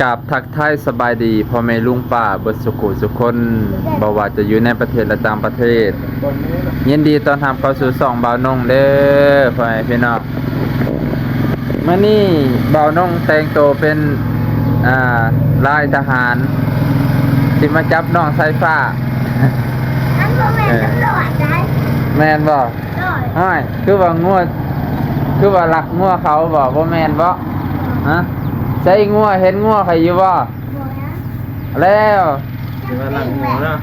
กับทักทายสบายดีพ่อแม่ลุงป้าเบิดสุขุสุขคนบ่ว่าจะอยู่ในประเทศและต่างประเทศยินดีต้อนรับเข้าสู่ช่องบ่าวนงเด้อพ่อแม่พี่น้องมื้อนี้บ่าวนงแต่งตัวเป็นลายทหารที่มาจับน้องสายฟ้านั่นก็แม่นตำรวจได้ แม่นบ่ฮ้อยคือว่างัวคือว่ารักงัวเขาบ่แม่นบ่ฮะใส่งัวเห็นงัวใครอยู่บ่แล้วสิว่าหลังหมูเนาะ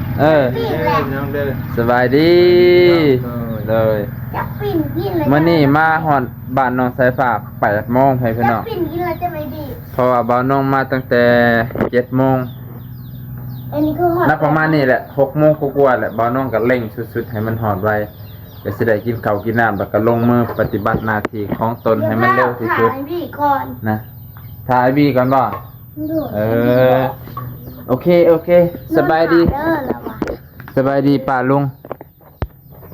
น้องเด้อสบายดีเลย จะปิ่นกินเลย มื้อนี้มาฮอดบ้านน้องสายฟ้า8 โมงให้พี่น้อง จะปิ่นกินแล้วจะไม่ดี เพราะว่าบ่าวน้องมาตั้งแต่7 โมงอันนี้คือหอด นับประมาณนี้แหละ6 โมงกว่าๆแหละบ่าวน้องก็เร่งสุดๆให้มันฮอดไวก็สิได้กินข้าวกินน้ำแล้วก็ลงมือปฏิบัติหน้าที่ของตนให้มันเร็วที่สุด ถ่ายพี่ก่อน นะถ่ายบีก่อนบ่โอเคสบายดีสบายดีป้าลุง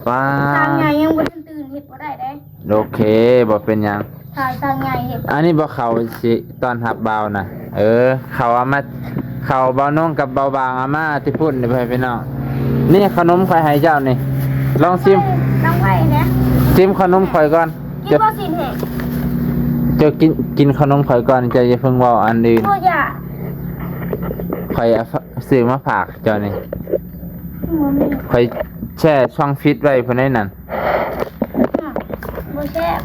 ป้า ทางใหญ่ยังบ่ตื่นเฮ็ดบ่ได้เด้ โอเคบ่เป็นหยัง ถ่ายทางใหญ่เฮ็ด อันนี้บ่เข้าสิตอนรับบ่าวน่ะเข้าเอามาเข้าบ่าวน้องกับบ่าวบางอามาที่พุ่นนี่ไปพี่น้องนี่ขนมข่อยให้เจ้านี่ลองชิม น้องไว้นะ ชิมขนมข่อยก่อน กินบ่สิแห่ เจ้ากินขนมข่อยก่อนเจ้าอย่าเพิ่งเว้าอันอื่น บ่อย่า ข่อยเอาซื้อมาฝากเจ้านี่ บ่มี ข่อยแช่ช่องฟิตไว้พุ่นได้นั่น บ่แซ่บ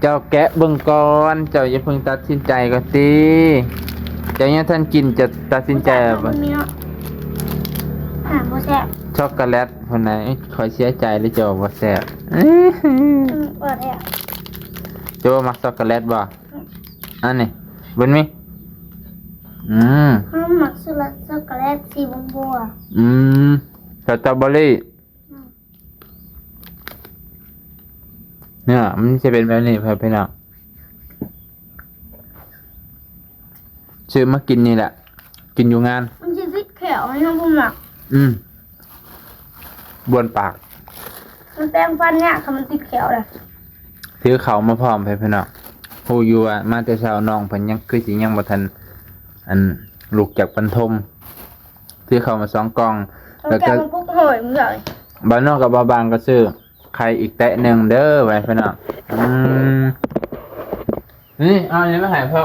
เจ้าแกะเบิ่งก่อนเจ้าอย่าเพิ่งตัดสินใจก่อนติเจ้ายังท่านกินจะตัดสินใจบ่ มีเนาะบ่แซ่บ ช็อกโกแลตพุ่นน่ะขอยเสียใจเลยเจ้าบ่แซ่บ เปิดแท้ เจ้ามักช็อกโกแลตบ่อันนี้เบิ่งมีห้ามหมักสุรัตช็อกโกแลตสีบัว สตรอเบอรี่เนี่ยมันจะเป็นแบบนี้พี่น้องซื้อมากินนี่แหละกินอยู่งาน มันสิติดแขวให้น้องผมหมัก บวนปาก มันแปรงฟันเนี่ยค่ะมันติดแขวเลย ถือเขามาพร้อมพี่น้องฮู้อยู่ว่ามาแต่เช้าน้องเพิ่นยังคือสิยังบ่ทันอันลูกจากบรรทมถือเขามา2 กล่องแล้วก็ มันปุ๊กหอยมึงเลย บ้านนอกกับบ้านบางก็ซื้อไข่อีกแตะหนึ่งเด้อไว้พี่น้องนี่เอาอันนี้มาให้พ่อ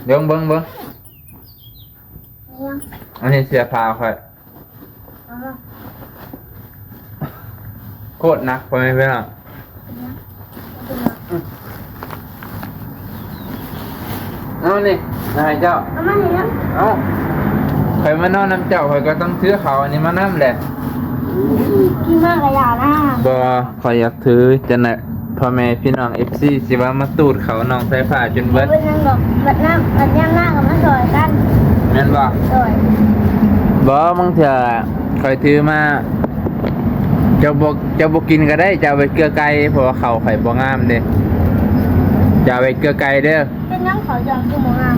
เดี๋ยวเบิ่งอันนี้เสียผ้าค่อยโคตรหนักไปพี่น้องเอานี่มาให้เจ้า เอามาเห็นยัง เอาใครมานอนน้ำเจ้าใครก็ต้องซื้อเขาอันนี้มาน้ำแหละ กินมากเลยอ่ะนะ บ่ขอยอยากถือจะนะพ่อแม่พี่น้อง FC สิว่ามาตูดเขาน้องสายฟ้าจนเบิด เป็นยังดอกแบบน้ำแบบย่างหน้ากับมันสวยกัน แม่นบ่ สวย บ่บางเทื่อข่อยถือมาเจ้าบ่กินก็ได้เจ้าไปเกลือไก่เพราะว่าเขาข่อยบ่งามเด้เจ้าไปเกลือไก่เด้อ เป็นยังเขาจอมกูมองอ่ะ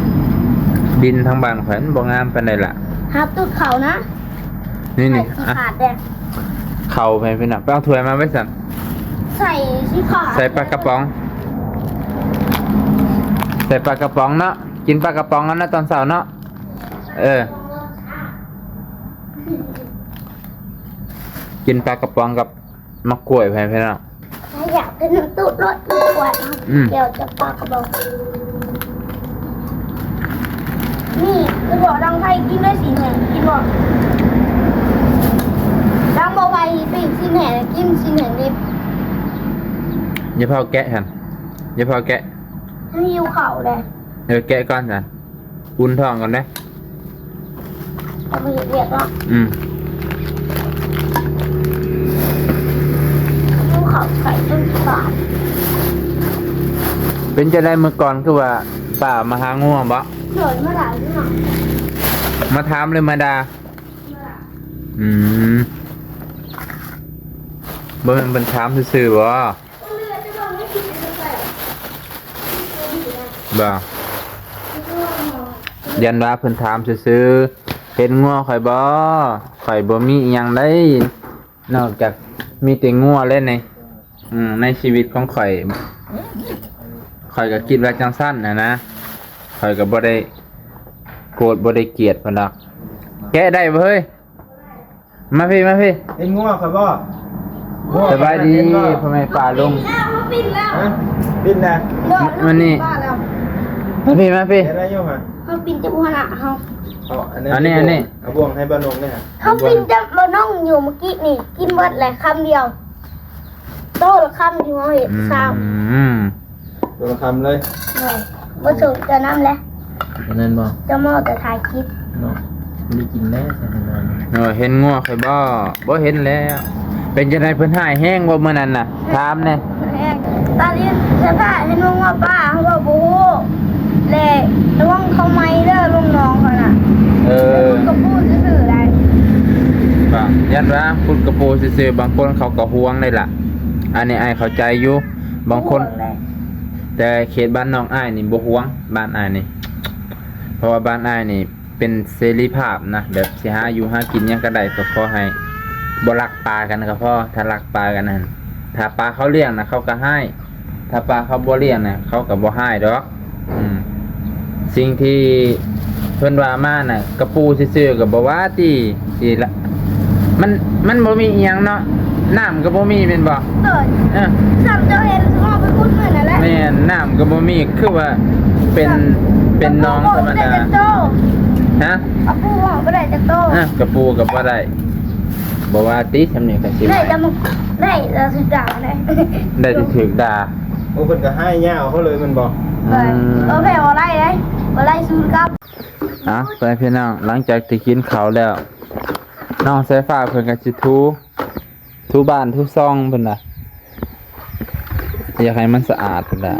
ดินทางบ้านข่อยมันบ่งามปานใดล่ะ หับตุดเขานะ นี่ ใส่ นี่ ขี้ อ่ะ ขาดแดง เขาไปพี่น้องไปเอาถ้วยมาไว้สั่น ใส่ขี้ขาด ใส่ปลากระป๋องใส่ปลากระป๋องเนาะกินปลากระป๋องกันนะตอนเช้าเนาะกินปลากระป๋องกับมะกล้วยไปพี่น้อง อยากเป็นน้ำตุดรถดีกว่าเดี๋ยวจะปากกระบอกนี่คือบอกดังไทยกินได้สีแห่งกินบอกดังบอกไทยเป็นสีแห่งกินสีแห่งดิบ อย่าเผาแกะหันอย่าเผาแกะ ให้หิวเข่าเลย แกะก่อนสันอุ่นท้องก่อนนะ เอาไปเรียกว่าหิวเข่าใส่ต้นขาด เป็นจะได้เมื่อก่อนคือว่าป่ามาหาง่วงบ่ เกิดเมื่อไหร่ที่หนอ มาถามเลยมาดาบ่แม่นเพิ่นถามซื่อๆบ่บ่ยันว่าเพิ่นถามซื่อๆเห็นง่วงข่อยบ่ข่อยบ่มีอีหยังได้นอกจากมีแต่ง่วงเล่นในชีวิตของข่อย ข่อยก็คิดว่าจังสั้นนะข่อยก็บ่ได้โกรธบ่ได้เกลียดเพิ่นดอกแกะได้บ่เฮ้ยมาพี่ เอ็นงัวครับบ่ สบายดีพ่อแม่ป้าลุง ปิดแล้ว ฮะบินนะ มันนี่ บ้าแล้ว มาพี่ เฮ็ดได้อยู่ฮะ เขาปินจะบุหนะเขา เอาอัน อันนี้ เอาบ่วงให้บ้านนงเนี่ยฮะ เขาปินจะบนน้องอยู่เมื่อกี้นี่ กินเบิดแหละคำเดียว โตละคำที่เขาเห็นซ้ อืม ตัวละคำเลย ำบ่สุกจะน้ำแล้ว นั่นบ่ จะมอแต่ถ่ายคลิป เนาะมีกินแน่ใช่ไหม เห็นงัวข่อยบ่เห็นแล้ว เป็นจังไดเพิ่นหายแห้งบ่มื้อนั้นน่ะถามแน่ ตอนนี้เสื้อผ้าเห็นว่าป้าเขาบอกบู๊เลยระวังเขาไม่เด้อลุงน้องเขาน่ะ ก็พูดซื่อๆได้ บางยันว่าพูดกระโปรงซื่อๆบางคนเขาก็ห่วงเลยล่ะ อันนี้อ้ายเข้าใจอยู่บางคน แต่เขตบ้านน้องอ้ายนี่บ่ห่วงบ้านอ้ายนี่ เพราะว่าบ้านอ้ายนี่เป็นเสรีภาพนะแบบสิหาอยู่หากินหยังก็ได้ก็ขอให้บ่รักปลากันก็พอถ้ารักปลากันนั่นถ้าปลาเขาเลี้ยงนะเขาก็ให้ ถ้าปลาเขาบ่เลี้ยงนะเขาก็บ่ให้ดอกสิ่งที่เพิ่นว่ามาน่ะกระปูซื่อๆก็บ่ว่าที่ละมันบ่มีอีหยังเนาะน้ำก็บ่มีแม่นบ่ เกิด เออ สามเจ้าเห็นพ่อไปพูดเหมือนนั่นแหละ แม่นน้ำก็บ่มีคือว่าเป็นน้องธรรมดาฮะ เอาปูหอมไปได้จากโต กระปูก็บ่ได้บ่ว่าติสำเนียงก็สิ ได้จะมาได้เราสุดด่าได้ ได้ที่ถูกด่า โอ้เพิ่นก็ให้ย่าเขาเลยมันบ่ โอเคเอาไล่เลยเอาไล่ซูนครับ ไปพี่น้องหลังจากที่กินข้าวแล้วน้องสายฟ้าเพิ่นก็สิทูบ้านทูซ่องเพิ่นน่ะอยากให้มันสะอาดเพิ่นน่ะ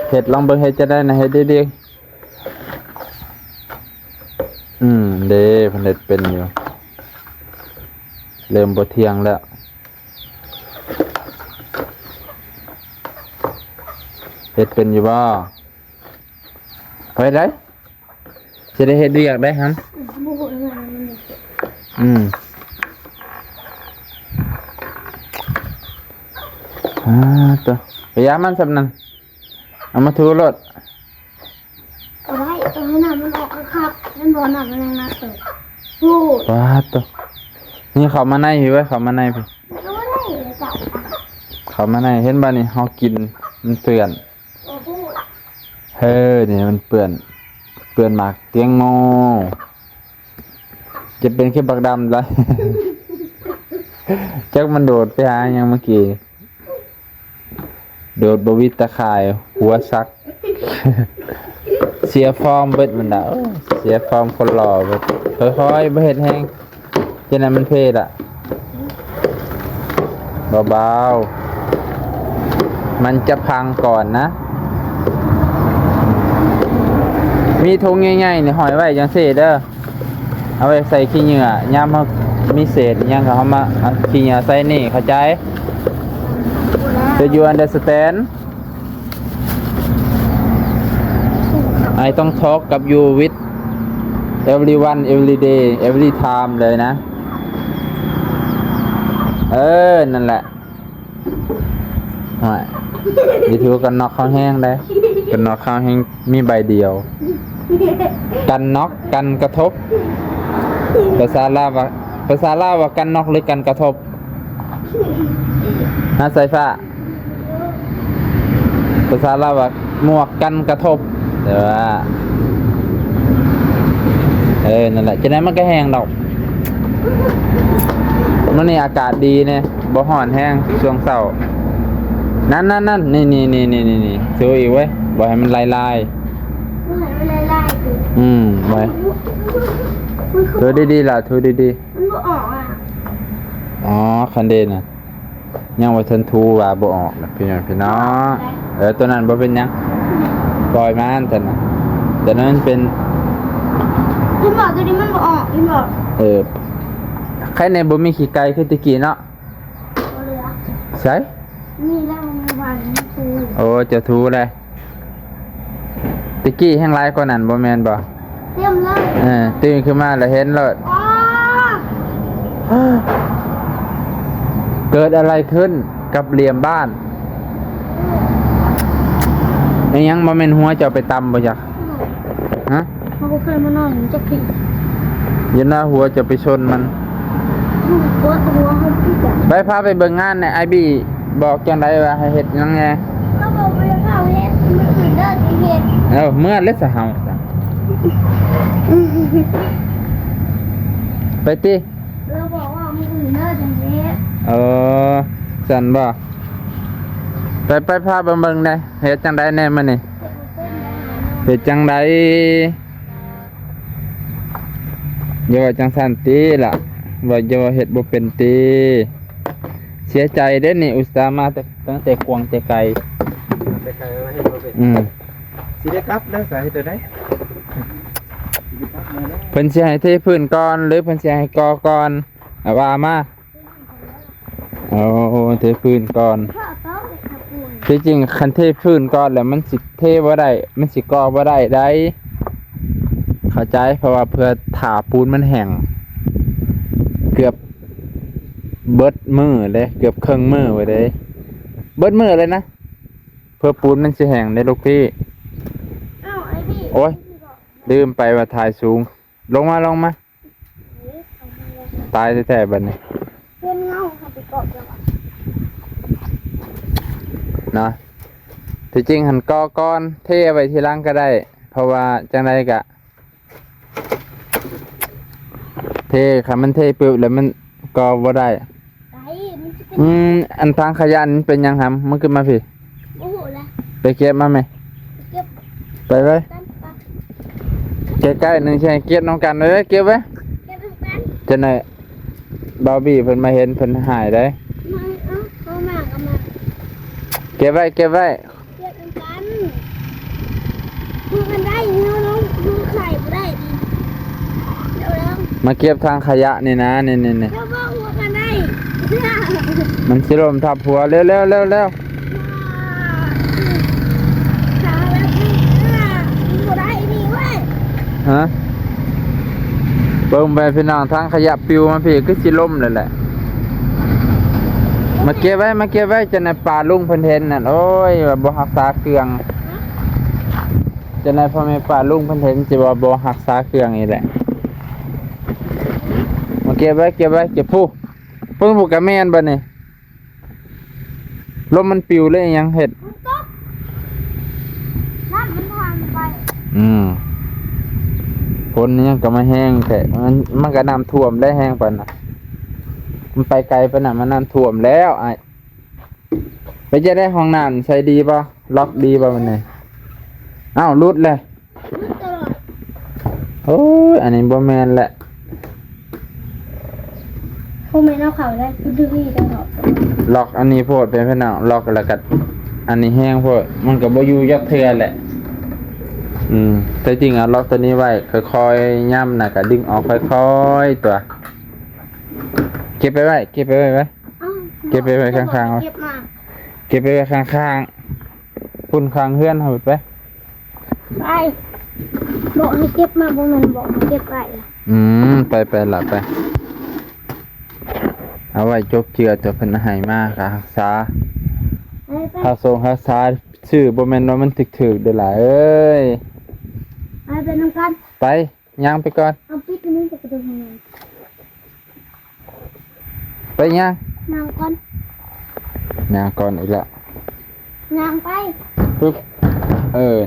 เฮ็ดลองเบิ่งเฮ็ดจะได้นะเฮ็ดดีๆเด้เพิ่นเฮ็ดเป็นอยู่เริ่มบ่เที่ยงแล้วเฮ็ดเป็นอยู่บ่ไปได้จะได้เฮ็ดเวียกได้หั่นตัวพยายามมันสำนันเอามาทูรถ เอาไล่เอาให้น้ำมันออกครับนั่นบ่น้ำมันยังน่าเกิดพูด ว้าตัวนี่เขามาในพี่ไว้เขามาในพี่ ก็ว่าได้เลยจ้ะ เขามาในเห็นบ่นี่เฮากินมันเปื้อน โอ้พูด นี่มันเปื้อนหมากเตียงโมจะเป็นแค่บักดำเลย จักมันโดดไปหายังเมื่อกี้โดดบวิตตะข่ายหัวซัก เสียฟอร์มเบิดมันด่าเสียฟอร์มคนหล่อเบิดค่อยๆบ่เฮ็ดแห้งฉะนั้นมันเพศอ่ะเบาๆมันจะพังก่อนนะมีถุงง่ายๆนี่ห้อยไว้จังซี่เด้อเอาไว้ใส่ขี้เหงื่อยามเฮามีเศษอิหยังก็เฮามาเอาขี้เหงื่อใส่นี่เข้าใจ Do you understand I ต้อง talk กับ you with everyone every day every time เลยนะนั่นแหละดีถือกันน็อกข้าวแห้งได้กันน็อกข้าวแห้งมีใบเดียวกันน็อกกันกระทบภาษาลาวว่ากันน็อกหรือกันกระทบสายฟ้าภาษาลาวว่าหมวกกันกระทบเดี๋ยวว่านั่นแหละจะได้มันก็แห้งดอกมันนี่อากาศดีเนี่ยบ่ฮ้อนแห้งช่วงเช้านั่นนี่ซื้ออีกเว้ยบ่ให้มันลาย ไม่เห็นมันไล่ๆคือ ไว้ถือดีๆล่ะถือดี มันบ่ออกอ่ะ คันเดน่ะยังว่าทันทูว่าบ่ออกนะพี่น้องตัวนั้นบ่เป็นหยังปล่อยมันแต่น่ะแต่นั้นเป็น พี่บอกตัวนี้มันบ่ออกพี่บอก ใครในบ่มีขี้ไก่คือตะกี้เนาะ บ่เหลือ ใช่ นี่แล้วมันวางนี่คือ โอ้จะทูเลยตะกี้แห้งหลายกว่านั้นบ่แม่นบ่ เตรียมเลย ตื่นขึ้นมาแล้วเห็นเลย อ๋อ เกิดอะไรขึ้นกับเหลี่ยมบ้าน ไม่ยังบ่แม่นหัวเจ้าไปตำบ่จักฮะ เขาก็เคยมานอนจะผิด ยันหน้าหัวจะไปชนมัน หัวเขาผิดอ่ะ ไปพาไปเบิ่งงานในไอบีบอกจังไดว่าให้เฮ็ดยังไง เขาบอกไม่เข้าเฮ็ดไม่เหมือนเดิมที่เฮ็ด เมื่อเล็กสะเฮาจ้ะไปติ เราบอกว่าไม่เหมือนเดิมที่เฮ็ด จันบ่ไปพาเบิ่งได้เฮ็ดจังไดแน่มื้อนี้เฮ็ดจังไดอย่าว่าจังซั่นติล่ะว่าอย่าว่าเฮ็ดบ่เป็นติเสียใจเด้นี่อุตส่าห์มาแต่ตั้งแต่กวางแต่ไกล ไปไกลมาให้เราเป็น สิได้กลับได้สาเหตุใด เพิ่นสิให้เทพื้นก่อนหรือเพิ่นสิให้ก่อก่อนว่ามาเทพื้นก่อน พ่อต้องไปขับปูน ที่จริงคันเทพื้นก่อนแล้วมันสิเทบ่ได้มันสิก่อบ่ได้เข้าใจเพราะว่าเพื่อถาปูนมันแห้งเกือบเบิดมือเลยเกือบครึ่งมือไว้เลยเบิดมือเลยนะเพื่อปูนมันสิแห้งได้ลูกพี่ อ้าวไอ้พี่ โอ้ยลืมไปว่าถ่ายสูงลงมาตายแท้ๆบัดนี้ เพื่อนเงาเขาไปเกาะจังหวะ นะที่จริงหันก่อก้อนเทไว้ทีหลังก็ได้ เพราะว่าจังไดกะเทค่ะมันเทปึ๊บแล้วมันก่อบ่ได้ ไก่มันจะเป็น อันทางขยะนี่เป็นยังหำมันขึ้นมาพี่ โอ้โหแล้ว ไปเก็บมาไหม เก็บ ไปไว้ กันปะ ใกล้ๆหนึงใช่เก็บน้องกันเลยเก็บไว้ เก็บกัน จะไหนบาวบี้เพิ่นมาเห็นเพิ่นหายได้ มาเอามาเอามา เก็บไว้ เก็บกันพูดกันได้น้องดูไข่บ่ได้ดีเดี๋ยวแล้ว มาเก็บทางขยะนี่นะนี่ เดี๋ยวบอกหัวกันได้เชื่อ มันสิลมทับหัวเร็วๆ ขาแล้วบ่ได้ดีเว้ย ฮะเบิ่งไปพี่น้องทางขยะปิวมาพี่คือสิล่มเลยแหละมาเก็บไว้จะในป่าลุงเพิ่นเห็นนั่นโอ้ยว่าบ่รักษาเครื่องจะในพ่อแม่ป่าลุงเพิ่นเห็นสิว่าบ่รักษาเครื่องนี่แหละมาเก็บไว้เก็บผู้เพิ่งผูกกับแม่นบ่นี่ลมมันปิวเลยยังเฮ็ด มันตกนั่นมันผ่านไป คนนี้ก็มาแห้งแต่มันก็น้ำท่วมได้แห้งปานน่ะมันไปไกลปานน่ะมันน้ำท่วมแล้วไอ้ไปจะได้ห้องน้ำใช้ดีป่ะล็อกดีป่ะมันนี่อ้าวรุดเลย มันตลอด โอ้ยอันนี้บ่แมนแหละ เขาไม่เอาเขาได้คือดื้อตลอด ล็อกอันนี้โพดเป็นพี่น้องล็อกแล้วก็อันนี้แห้งโพดมันก็บ่อยู่ยักเทื่อแหละแต่จริงอ่ะล็อกตัวนี้ไว้ค่อยๆย่ำน่ะก็ดึงออกค่อยๆตัวเก็บไปไว้ไว้ เก็บไปไว้ข้างๆ เก็บมา เก็บไปไว้ข้างๆพุ่นข้างเฮือนเอาไป ไปบอกให้เก็บมาบอกมันบอกให้เก็บไป ไปหลับไปเอาไว้จกเจือจะเพิ่นให้มาค่ะรักษา ไป ถ้าส่งรักษาชื่อบ่แม่นว่ามันถึกๆเด้อล่ะเอ้ย ไปน้ำกัน ไปย่างไปก่อน เอาปิดนี้จะกระดูกยังไง ไปย่าง นางก่อน ย่างก่อนอีกแล้ว นางไป ปึ๊บ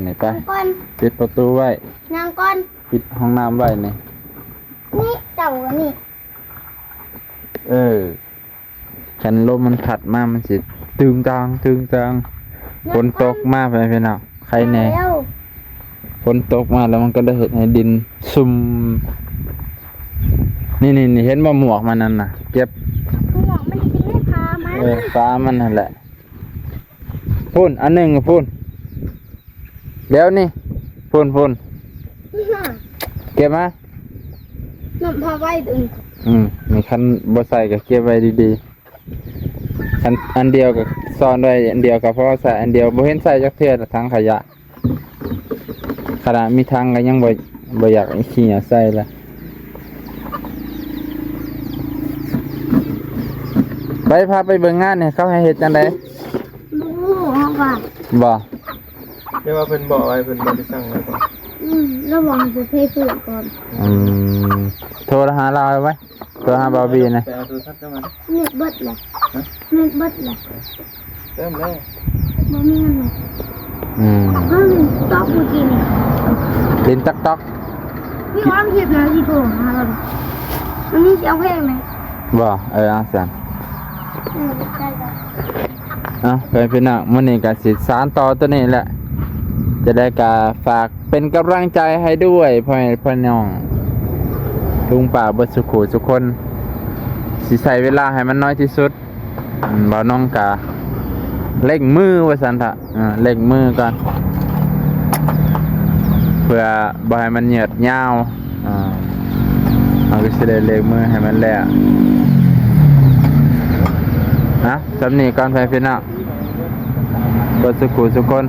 นี่ไป นางก่อน ปิดประตูไว้ นางก่อน ปิดห้องน้ำไว้นี่ นี่เจ้าอันนี้ คันลมมันพัดมามันสิตึงตังฝนตกมาไปพี่น้องใครแน่ เร็ว ฝนตกมาแล้วมันก็ได้เห็นให้ดินซุ่มนี่เห็นบ่หมวกมันนั่นน่ะเก็บ คุณหมอไม่ได้กินให้พามัน ฟ้ามันนั่นแหละพูนอันหนึ่งพูนเดี๋ยวนี่พูนเก็บมา น้ำพาไว้ตึง มีคันบ่ใส่ก็เก็บไว้ดีๆอันเดียวก็ซ่อนไว้อันเดียวก็พอใส่อันเดียวบ่เห็นใส่จักเทื่อถังขยะขนาดมีทางก็ยังบ่อยากขี้ยาใส่ละไปพาไปเบิ่งงานเนี่ยเขาให้เฮ็ดจังได๋ บู๊ห้องว่า บ่ เดี๋ยวว่าเพิ่นบอกไว้เพิ่นบ่ได้สั่งไว้ก่อน แล้วบอกให้ไปเพย์ฝืนก่อน โทรหาเราไว้โทรหาบาบีนะ ไปเอาโทรศัพท์เข้ามา เน็ตเบิดเลยเน็ตเบิดเลย เริ่มแล้ว บ่มีเงินเลย ก็มีต๊อกเมื่อกี้นี่ ลินตักตอก พี่อ้อมหยิบนะที่โทรหาเรามันมีเสียงเพลงไหม บ่อาสัน ใช่จ้ะ เคยเป็นมื้อนี้ก็สิสานต่อตัวนี้แหละ จะได้กาฝากเป็นกำลังใจให้ด้วยพ่อน้องลุงป่าเบิดสุขุทุกคนสิใส่เวลาให้มันน้อยที่สุดบ่าวน้องกาเล่งมือว่าซั่นทะเล่งมือก่อนเพื่อบ่ให้มันเหยียดยาวเอาก็สิได้เล่งมือให้มันแล้วนะสำนี้ก่อนไปพี่น้องเบิดสุขุทุกคน